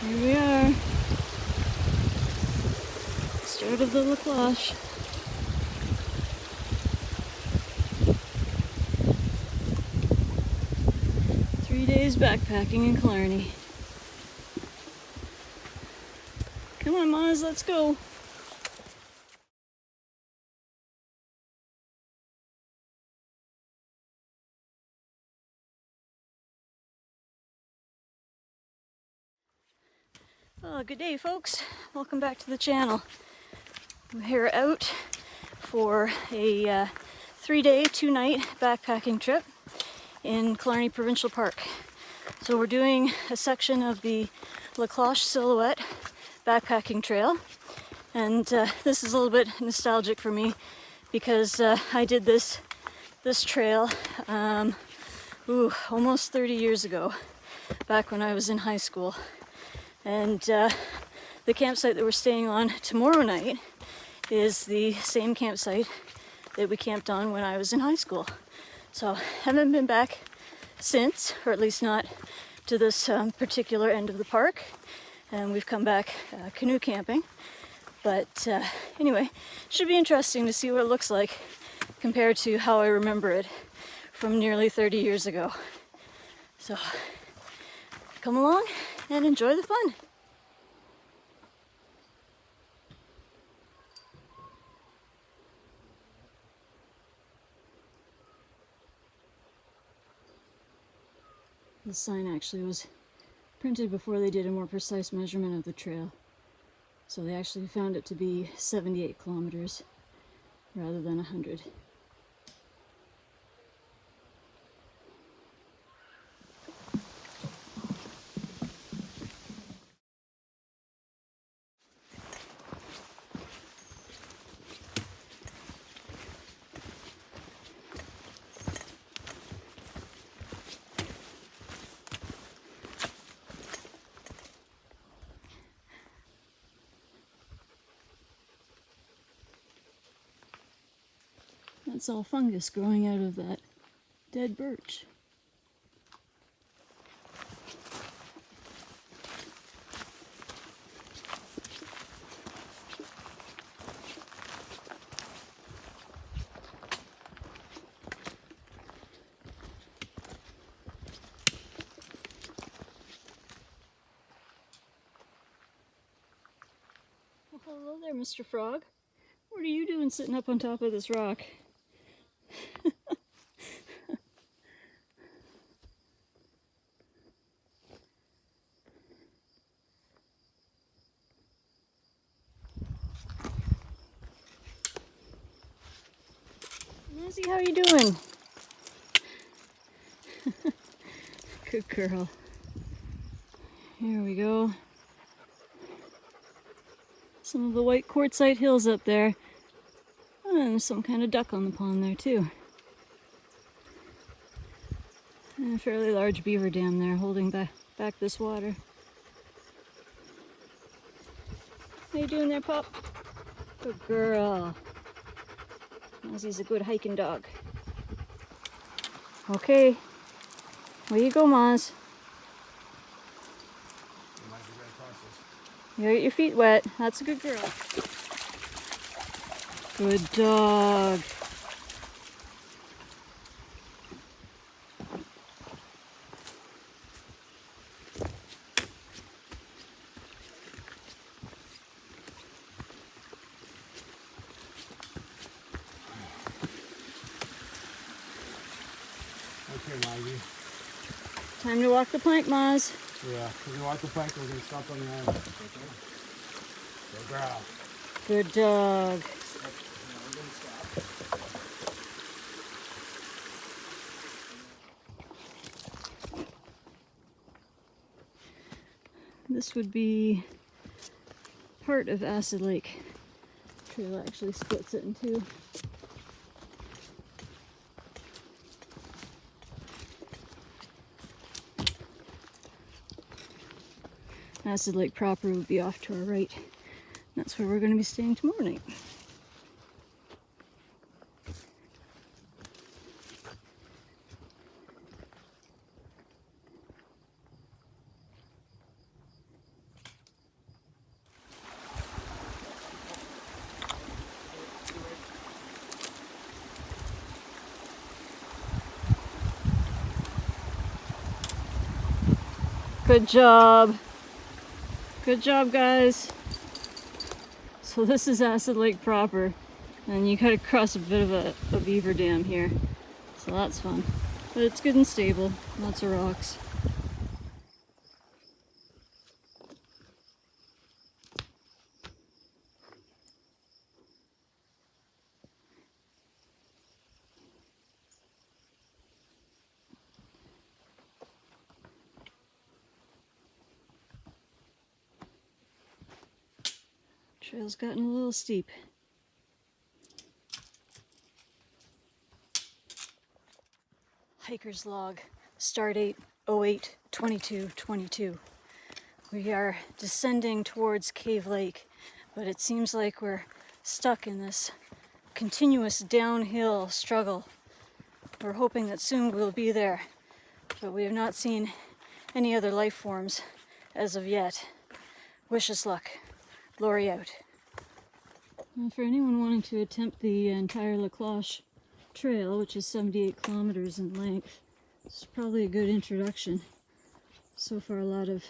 Here we are. Start of the Lacloche. Days backpacking in Killarney. Come on, Maz, let's go. Well, good day, folks. Welcome back to the channel. I'm here out for a 3-day, 2-night backpacking trip in Killarney Provincial Park. So we're doing a section of the Lacloche Silhouette backpacking trail, and this is a little bit nostalgic for me because I did this trail almost 30 years ago, back when I was in high school. And the campsite that we're staying on tomorrow night is the same campsite that we camped on when I was in high school. So haven't been back since, or at least not to this particular end of the park, and we've come back canoe camping. But anyway, should be interesting to see what it looks like compared to how I remember it from nearly 30 years ago. So come along and enjoy the fun. This sign actually was printed before they did a more precise measurement of the trail. So they actually found it to be 78 kilometers rather than 100. That's all fungus growing out of that dead birch. Well, hello there, Mr. Frog. What are you doing sitting up on top of this rock? Nancy, how are you doing? Good girl. Here we go. Some of the white quartzite hills up there. Oh, and there's some kind of duck on the pond there too. And a fairly large beaver dam there holding back this water. How you doing there, pup? Good girl. Ozzy's a good hiking dog. Okay, where you go, Maz? You get your feet wet. That's a good girl. Good dog. Okay, Maggie. Time to walk the plank, Maz. Yeah, we're gonna walk the plank, we're gonna stop on the island. Okay. Good girl. Good dog. This would be part of Acid Lake. Trail actually splits it in two. Acid Lake proper would be off to our right. That's where we're going to be staying tomorrow night. good job. Good job, guys. So this is Acid Lake proper, and you gotta cross a bit of a beaver dam here. So that's fun. But it's good and stable. Lots of rocks. Trail's gotten a little steep. Hiker's log, start date 08/22/22. We are descending towards Cave Lake, but it seems like we're stuck in this continuous downhill struggle. We're hoping that soon we'll be there, but we have not seen any other life forms as of yet. Wish us luck. Glory out. Well, for anyone wanting to attempt the entire Lacloche trail, which is 78 kilometers in length, it's probably a good introduction. So far, a lot of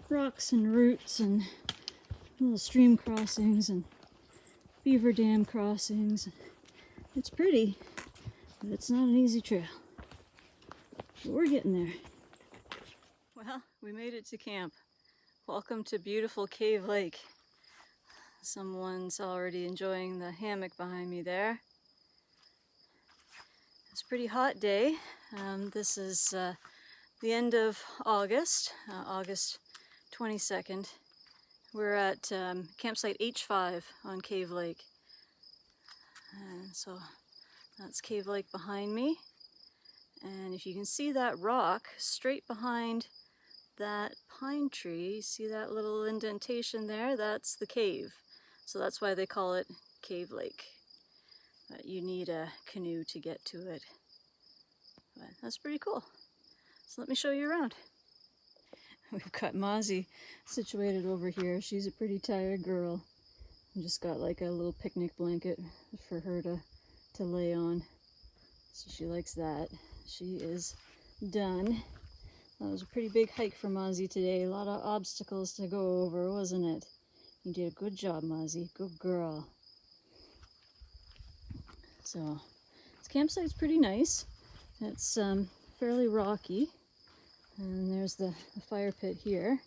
rocks and roots and little stream crossings and beaver dam crossings. It's pretty, but it's not an easy trail. But we're getting there. Well, we made it to camp. Welcome to beautiful Cave Lake. Someone's already enjoying the hammock behind me there. It's a pretty hot day. This is the end of August, August 22nd. We're at campsite H5 on Cave Lake. So that's Cave Lake behind me. And if you can see that rock straight behind that pine tree, see that little indentation there? That's the cave. So that's why they call it Cave Lake. But you need a canoe to get to it. But that's pretty cool. So let me show you around. We've got Mozzie situated over here. She's a pretty tired girl. We just got like a little picnic blanket for her to lay on. So she likes that. She is done. That was a pretty big hike for Mozzie today. A lot of obstacles to go over, wasn't it? You did a good job, Mozzie. Good girl. So, this campsite's pretty nice. It's fairly rocky. And there's the fire pit here.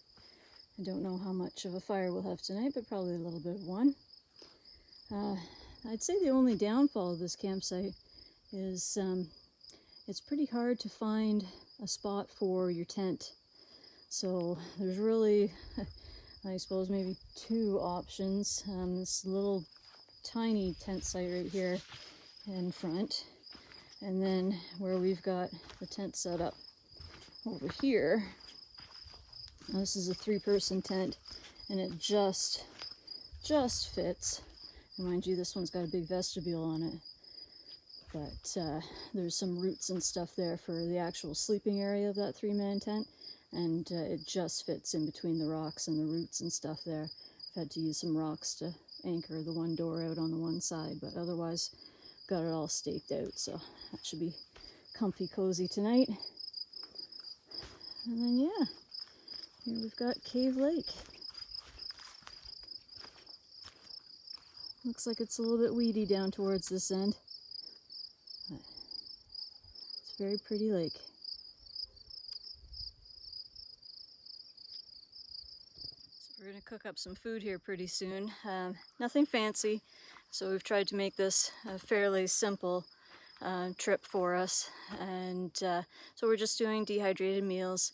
I don't know how much of a fire we'll have tonight, but probably a little bit of one. I'd say the only downfall of this campsite is it's pretty hard to find a spot for your tent. So there's really, I suppose, maybe two options. This little tiny tent site right here in front, and then where we've got the tent set up over here. Now, this is a 3-person tent, and it just fits. And mind you, this one's got a big vestibule on it. But there's some roots and stuff there for the actual sleeping area of that 3-man tent, and it just fits in between the rocks and the roots and stuff there. I've had to use some rocks to anchor the one door out on the one side, but otherwise got it all staked out, so that should be comfy cozy tonight. And then yeah, here we've got Cave Lake. Looks like it's a little bit weedy down towards this end. But it's a very pretty lake. So we're going to cook up some food here pretty soon. Nothing fancy, so we've tried to make this a fairly simple trip for us, and so we're just doing dehydrated meals.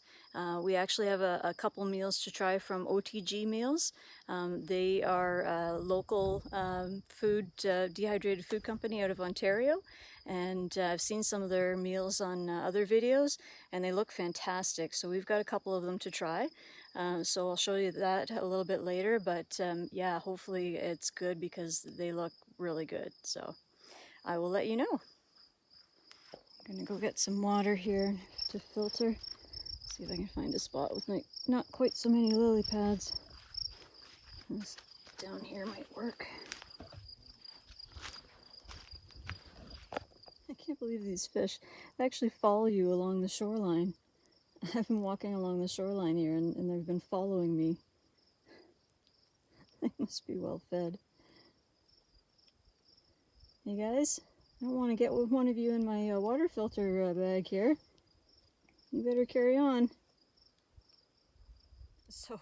We actually have a couple meals to try from OTG Meals. They are a local dehydrated food company out of Ontario, and I've seen some of their meals on other videos, and they look fantastic. So we've got a couple of them to try. So I'll show you that a little bit later, but yeah, hopefully it's good because they look really good. So I will let you know. I'm gonna go get some water here to filter. See if I can find a spot with not quite so many lily pads. This down here might work. I can't believe these fish actually follow you along the shoreline. I've been walking along the shoreline here and they've been following me. They must be well fed. Hey guys, I don't want to get with one of you in my water filter bag here. You better carry on. So,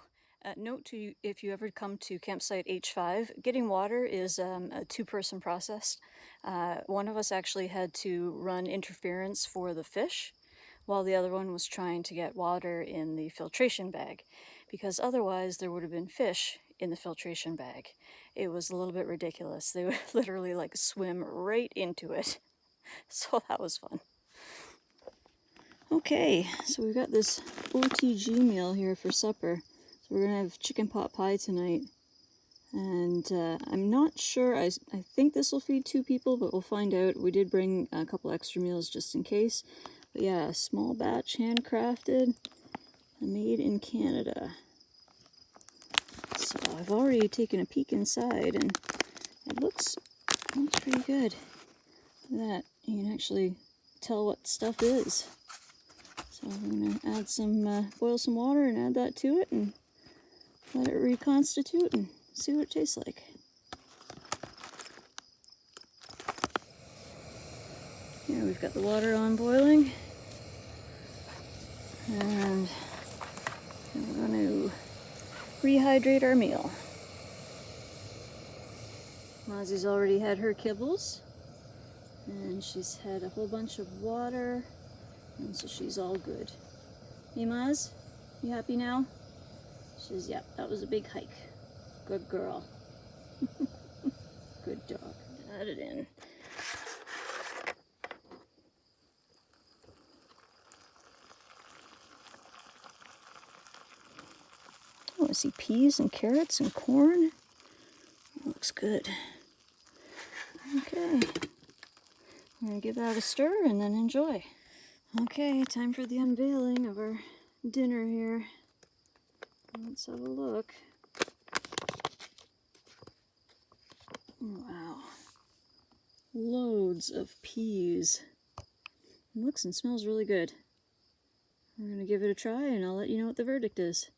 note to you, if you ever come to campsite H5, getting water is a two-person process. One of us actually had to run interference for the fish, while the other one was trying to get water in the filtration bag, because otherwise there would have been fish in the filtration bag. It was a little bit ridiculous. They would literally like swim right into it. So that was fun. Okay, so we've got this OTG meal here for supper. So we're gonna have chicken pot pie tonight. And I'm not sure, I think this will feed 2 people, but we'll find out. We did bring a couple extra meals just in case. But yeah, small batch, handcrafted, made in Canada. So I've already taken a peek inside and it looks pretty good. Look at that, you can actually tell what stuff is. So we're gonna add some, boil some water and add that to it and let it reconstitute and see what it tastes like. Here we've got the water on boiling. And we're going to rehydrate our meal. Mozzie's already had her kibbles. And she's had a whole bunch of water. And so she's all good. Hey Moz, you happy now? She says, yep, that was a big hike. Good girl. Good dog. Add it in. Oh, I see peas and carrots and corn. That looks good. Okay. We're gonna give that a stir and then enjoy. Okay, time for the unveiling of our dinner here. Let's have a look. Wow. Loads of peas. It looks and smells really good. We're gonna give it a try and I'll let you know what the verdict is.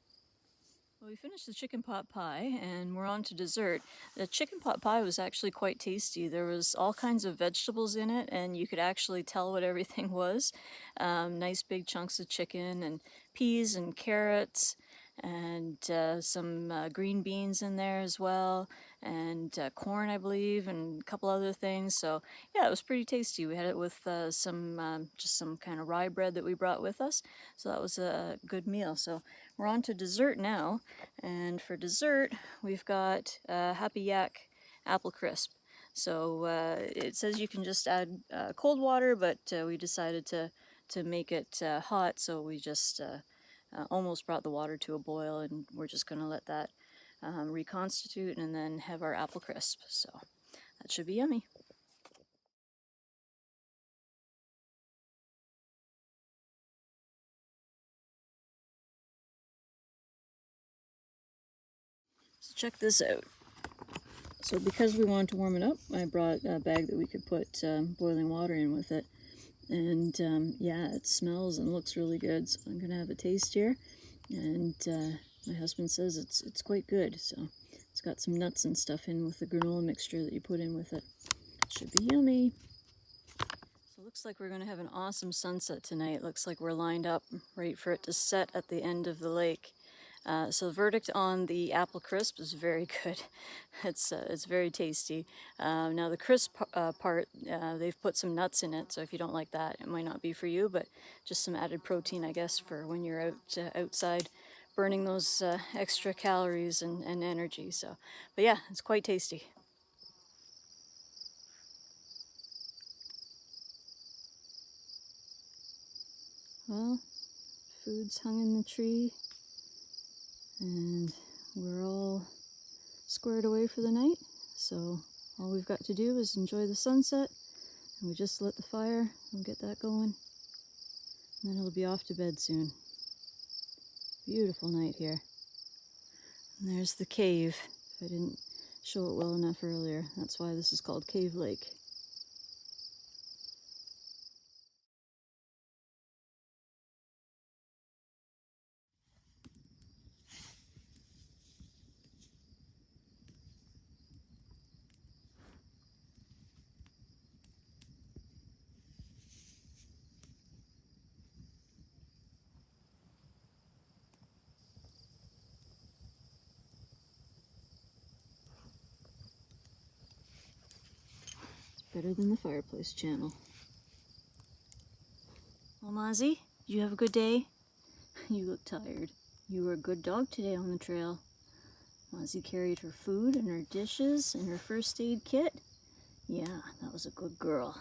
Well, we finished the chicken pot pie and we're on to dessert. The chicken pot pie was actually quite tasty. There was all kinds of vegetables in it and you could actually tell what everything was. Nice big chunks of chicken and peas and carrots and some green beans in there as well, and corn, I believe, and a couple other things. So yeah, it was pretty tasty. We had it with just some kind of rye bread that we brought with us. So that was a good meal. So we're on to dessert now, and for dessert we've got Happy Yak apple crisp. So it says you can just add cold water, but we decided to make it hot, so we just almost brought the water to a boil, and we're just going to let that reconstitute and then have our apple crisp. So that should be yummy. So check this out. So because we wanted to warm it up, I brought a bag that we could put boiling water in with it. And yeah, it smells and looks really good. So I'm going to have a taste here. And my husband says it's quite good. So it's got some nuts and stuff in with the granola mixture that you put in with it. Should be yummy. So it looks like we're going to have an awesome sunset tonight. Looks like we're lined up right for it to set at the end of the lake. So the verdict on the apple crisp is very good. It's very tasty. Now the crisp part, they've put some nuts in it, so if you don't like that, it might not be for you, but just some added protein, I guess, for when you're outside burning those extra calories and energy. So, but yeah, it's quite tasty. Well, food's hung in the tree, and we're all squared away for the night. So all we've got to do is enjoy the sunset, and we just lit the fire. We'll get that going, and then it'll be off to bed soon. Beautiful night here. And there's the cave. If I didn't show it well enough earlier, that's why this is called Cave Lake. Better than the fireplace channel. Well, Mozzie, did you have a good day? You look tired. You were a good dog today on the trail. Mozzie carried her food and her dishes and her first aid kit. Yeah, that was a good girl.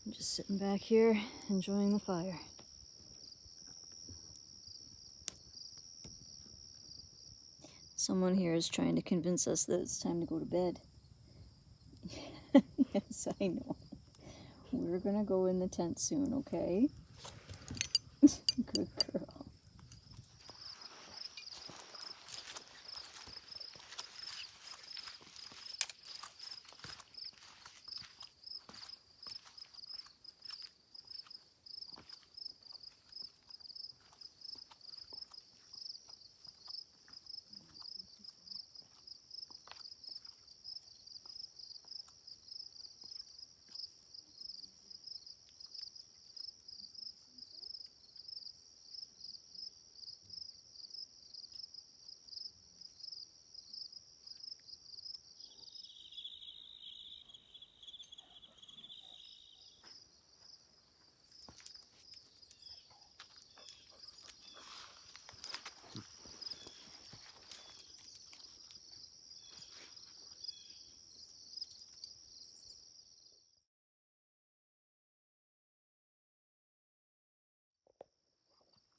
I'm just sitting back here enjoying the fire. Someone here is trying to convince us that it's time to go to bed. Yes, I know. We're gonna go in the tent soon, okay? Good girl.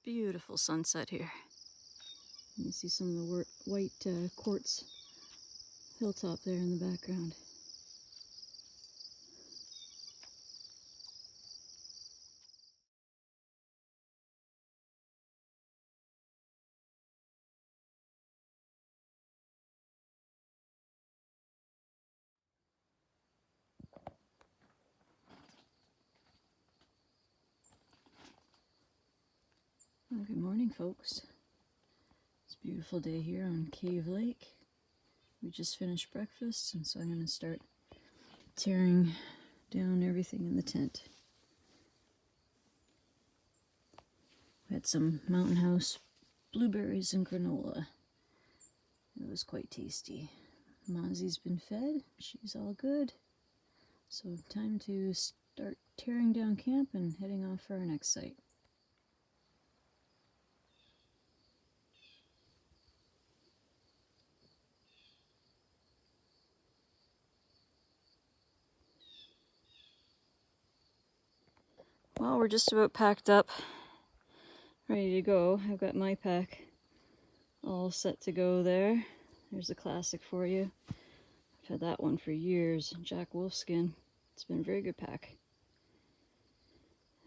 Beautiful sunset here. You see some of the white quartz hilltop there in the background. Well, good morning, folks. It's a beautiful day here on Cave Lake. We just finished breakfast, and so I'm going to start tearing down everything in the tent. We had some Mountain House blueberries and granola. It was quite tasty. Mozzie's been fed. She's all good. So time to start tearing down camp and heading off for our next site. Well, we're just about packed up, ready to go. I've got my pack all set to go there. There's a classic for you. I've had that one for years, Jack Wolfskin. It's been a very good pack.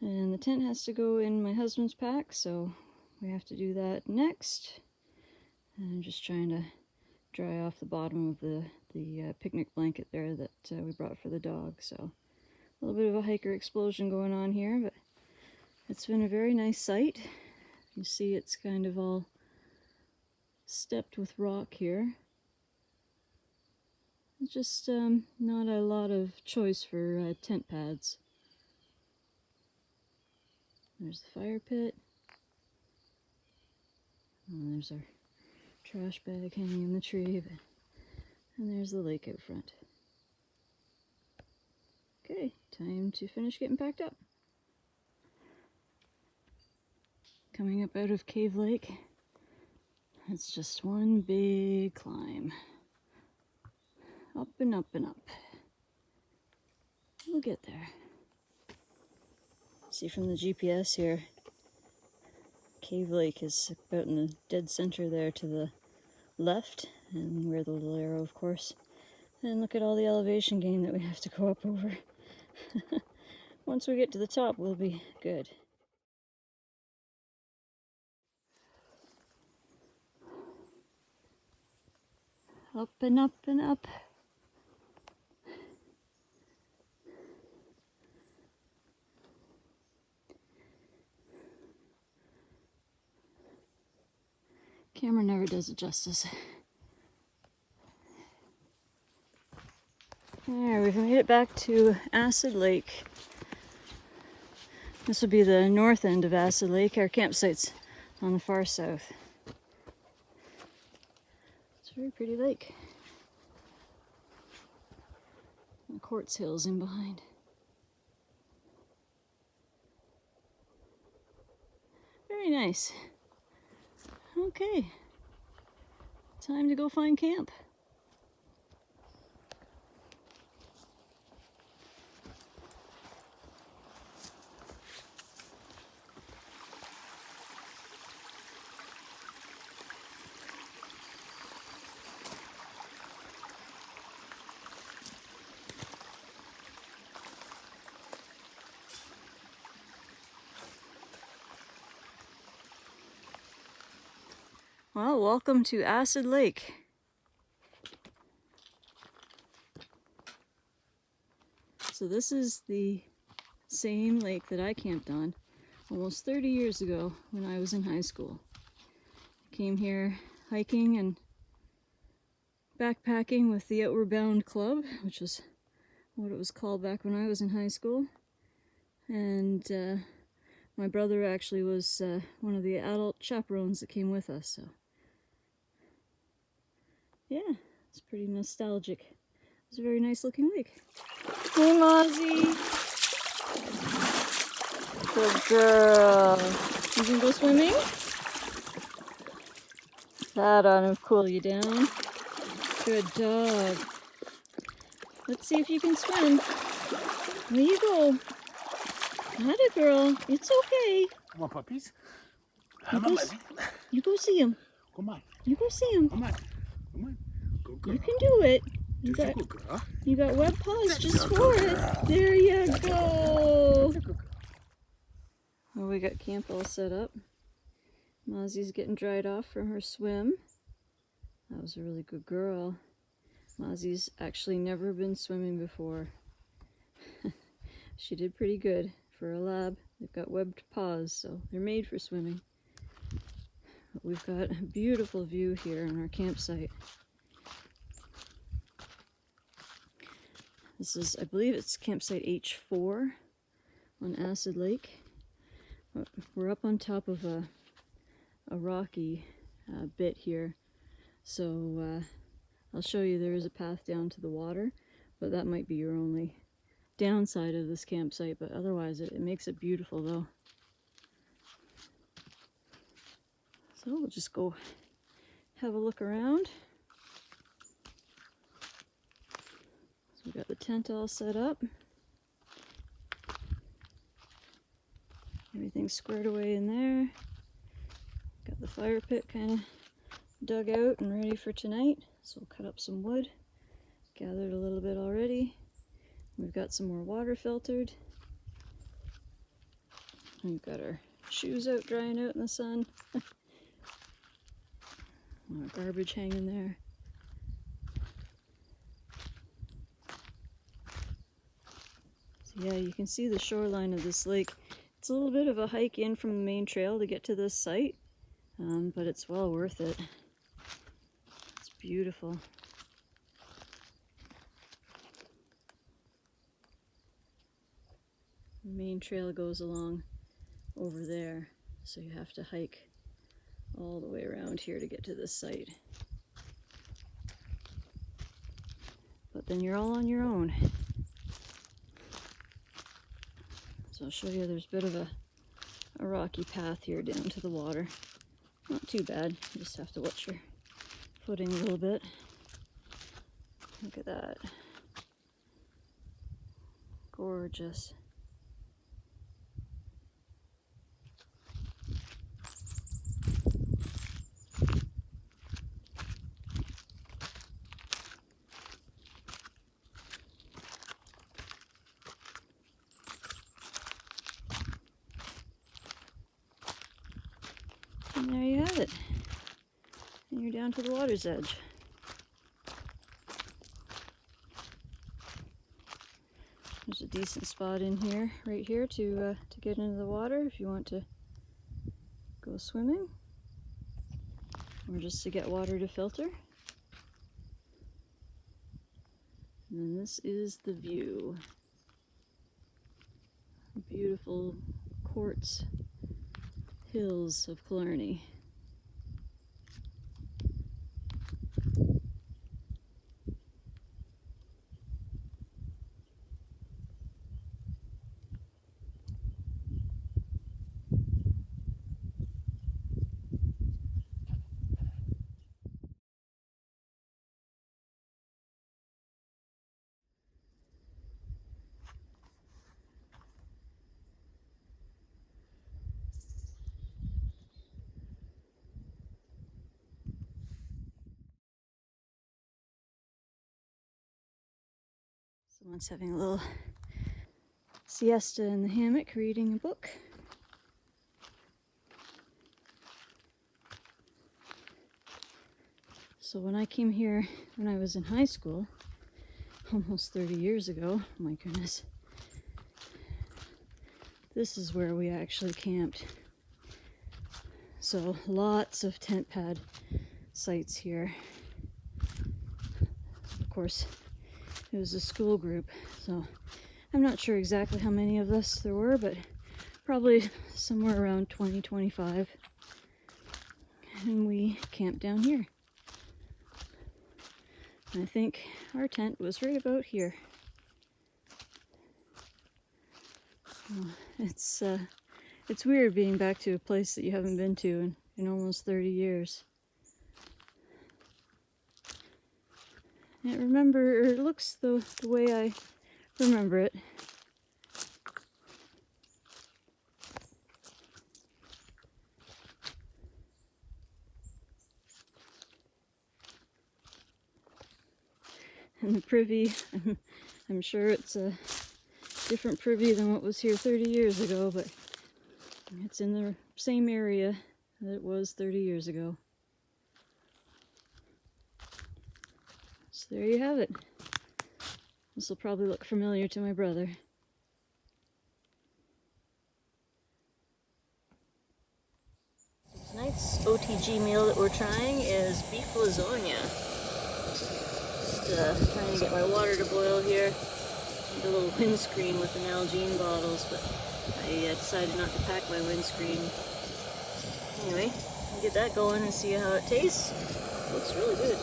And the tent has to go in my husband's pack, so we have to do that next. And I'm just trying to dry off the bottom of the picnic blanket there that we brought for the dog. So a little bit of a hiker explosion going on here, but it's been a very nice site. You see it's kind of all stepped with rock here. It's just not a lot of choice for tent pads. There's the fire pit. And there's our trash bag hanging in the tree. And there's the lake out front. Okay, time to finish getting packed up. Coming up out of Cave Lake, it's just one big climb. Up and up and up. We'll get there. See from the GPS here, Cave Lake is about in the dead center there to the left, and we're the little arrow, of course. And look at all the elevation gain that we have to go up over. Once we get to the top, we'll be good. Up and up and up. Camera never does it justice. There, we've made it back to Acid Lake. This will be the north end of Acid Lake. Our campsite's on the far south. It's a very pretty lake. The quartz hills in behind. Very nice. Okay, time to go find camp. Well, welcome to Acid Lake. So this is the same lake that I camped on almost 30 years ago when I was in high school. I came here hiking and backpacking with the Outward Bound Club, which was what it was called back when I was in high school. And my brother actually was one of the adult chaperones that came with us, so yeah, it's pretty nostalgic. It's a very nice looking lake. Hey, Mozzie! Good girl. You can go swimming? That ought to cool you down. Good dog. Let's see if you can swim. There you go. Not a girl. It's okay. Come on, puppies. You go see him. Come on. You go see him. Come on. Come on. Good girl. You can do it. Good You got web paws just for it. There you go. Well, we got camp all set up. Mozzie's getting dried off from her swim. That was a really good girl. Mozzie's actually never been swimming before. She did pretty good for a lab. They've got webbed paws, so they're made for swimming. But we've got a beautiful view here on our campsite. This is, I believe it's campsite H4 on Acid Lake. We're up on top of a rocky bit here, so I'll show you there is a path down to the water, but that might be your only downside of this campsite, but otherwise it makes it beautiful though. So we'll just go have a look around. So we got the tent all set up. Everything's squared away in there. Got the fire pit kind of dug out and ready for tonight. So we'll cut up some wood. Gathered a little bit already. We've got some more water filtered. We've got our shoes out drying out in the sun. More garbage hanging there. So yeah, you can see the shoreline of this lake. It's a little bit of a hike in from the main trail to get to this site, but it's well worth it. It's beautiful. The main trail goes along over there, so you have to hike all the way around here to get to this site. But then you're all on your own. So I'll show you there's a bit of a rocky path here down to the water. Not too bad, you just have to watch your footing a little bit. Look at that. Gorgeous. And there you have it. And you're down to the water's edge. There's a decent spot in here, right here, to get into the water if you want to go swimming, or just to get water to filter. And then this is the view. Beautiful quartz hills of Killarney. Someone's having a little siesta in the hammock reading a book. So when I came here when I was in high school, almost 30 years ago, oh my goodness, this is where we actually camped. So lots of tent pad sites here. Of course, it was a school group, so I'm not sure exactly how many of us there were, but probably somewhere around 20, 25. And we camped down here. And I think our tent was right about here. It's weird being back to a place that you haven't been to in almost 30 years. And it looks the way I remember it. And the privy, I'm sure it's a different privy than what was here 30 years ago, but it's in the same area that it was 30 years ago. So there you have it. This will probably look familiar to my brother. Tonight's OTG meal that we're trying is beef lasagna. Just trying to get my water to boil here. The little windscreen with the Nalgene bottles, but I decided not to pack my windscreen. Anyway, I'll get that going and see how it tastes. Looks really good.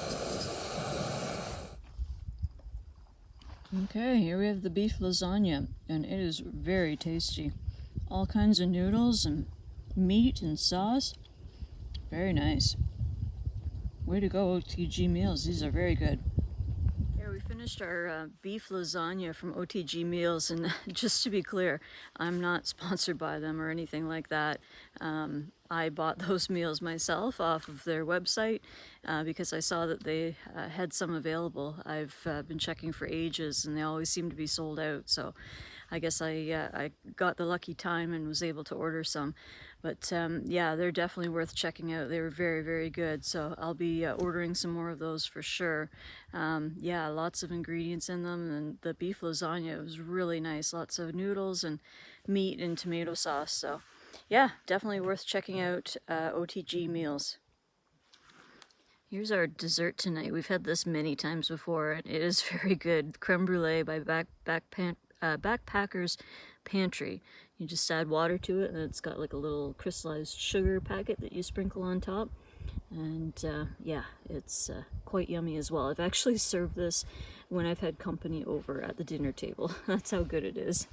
Okay, here we have the beef lasagna, and it is very tasty. All kinds of noodles and meat and sauce. Very nice. Way to go, OTG Meals. These are very good. Here we finished our beef lasagna from OTG Meals, and just to be clear, I'm not sponsored by them or anything like that. I bought those meals myself off of their website because I saw that they had some available. I've been checking for ages and they always seem to be sold out, so I guess I got the lucky time and was able to order some. But yeah, they're definitely worth checking out. They were very, very good, so I'll be ordering some more of those for sure. Yeah, lots of ingredients in them, and the beef lasagna was really nice. Lots of noodles and meat and tomato sauce, so yeah, definitely worth checking out OTG Meals. Here's our dessert tonight. We've had this many times before, and it is very good. Creme brulee by Backpackers Pantry. You just add water to it, and it's got like a little crystallized sugar packet that you sprinkle on top. And yeah, it's quite yummy as well. I've actually served this when I've had company over at the dinner table. That's how good it is.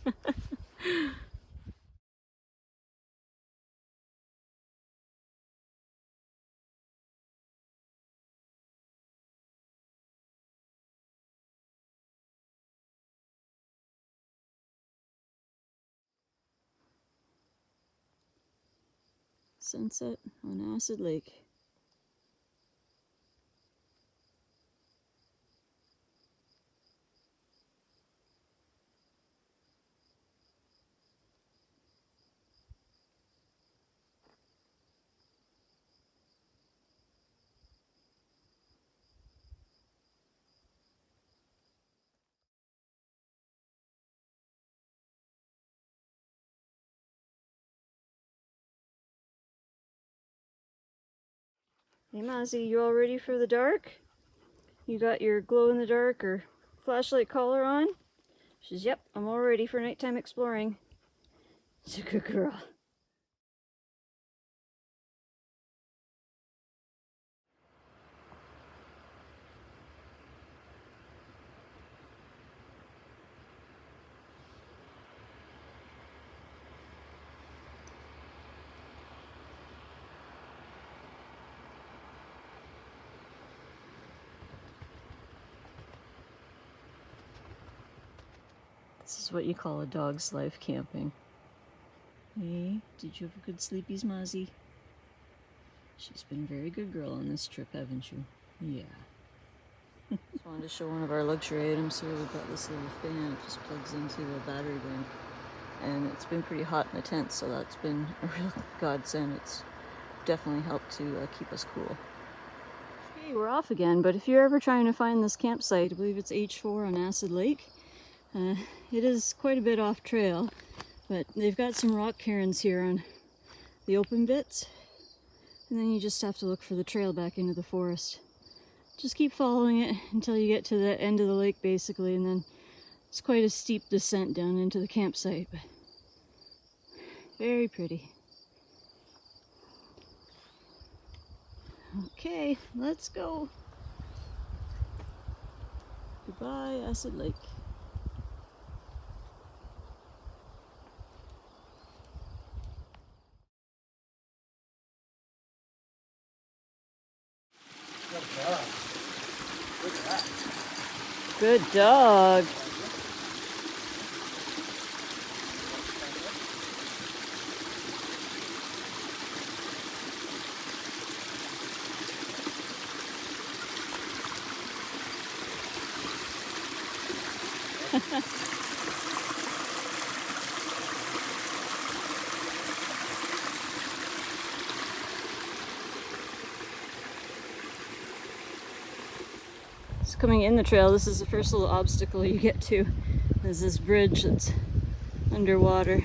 Sunset on Acid Lake. Hey Mozzie, you all ready for the dark? You got your glow-in-the-dark or flashlight collar on? She's, yep, I'm all ready for nighttime exploring. She's a good girl. This is what you call a dog's life camping. Hey, did you have a good sleepies, Mozzie? She's been a very good girl on this trip, haven't you? Yeah. Just wanted to show one of our luxury items here. We've got this little fan. It just plugs into a battery bank. And it's been pretty hot in the tent, so that's been a real godsend. It's definitely helped to keep us cool. Okay, we're off again, but if you're ever trying to find this campsite, I believe it's H4 on Acid Lake. It is quite a bit off trail, but they've got some rock cairns here on the open bits, and then you just have to look for the trail back into the forest. Just keep following it until you get to the end of the lake basically, and then it's quite a steep descent down into the campsite, but very pretty. Okay, let's go. Goodbye, Acid Lake. Good dog. So coming in the trail, this is the first little obstacle you get to. There's this bridge that's underwater.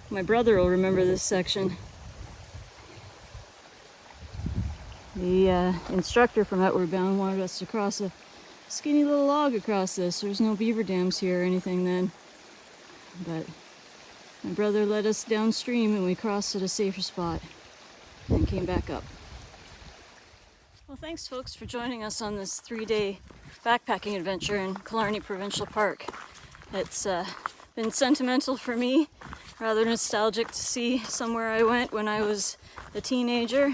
My brother will remember this section. The instructor from Outward Bound wanted us to cross a skinny little log across this. There's no beaver dams here or anything then. But my brother led us downstream and we crossed at a safer spot and came back up. Well, thanks folks for joining us on this 3-day backpacking adventure in Killarney Provincial Park. It's been sentimental for me, rather nostalgic to see somewhere I went when I was a teenager,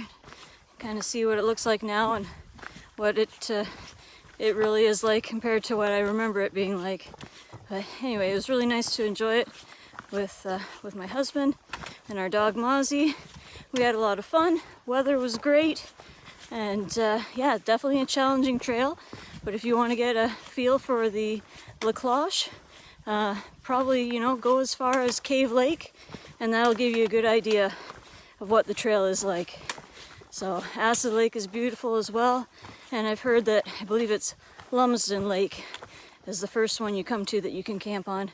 kind of see what it looks like now and what it really is like compared to what I remember it being like. But anyway, it was really nice to enjoy it with my husband and our dog Mozzie. We had a lot of fun. Weather was great. And yeah, definitely a challenging trail, but if you want to get a feel for the Lacloche, probably, go as far as Cave Lake, and that'll give you a good idea of what the trail is like. So Acid Lake is beautiful as well, and I've heard that, I believe it's Lumsden Lake is the first one you come to that you can camp on,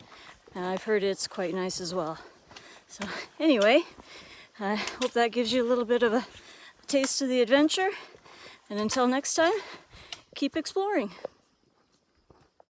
and I've heard it's quite nice as well. So anyway, I hope that gives you a little bit of a taste of the adventure, and until next time, keep exploring.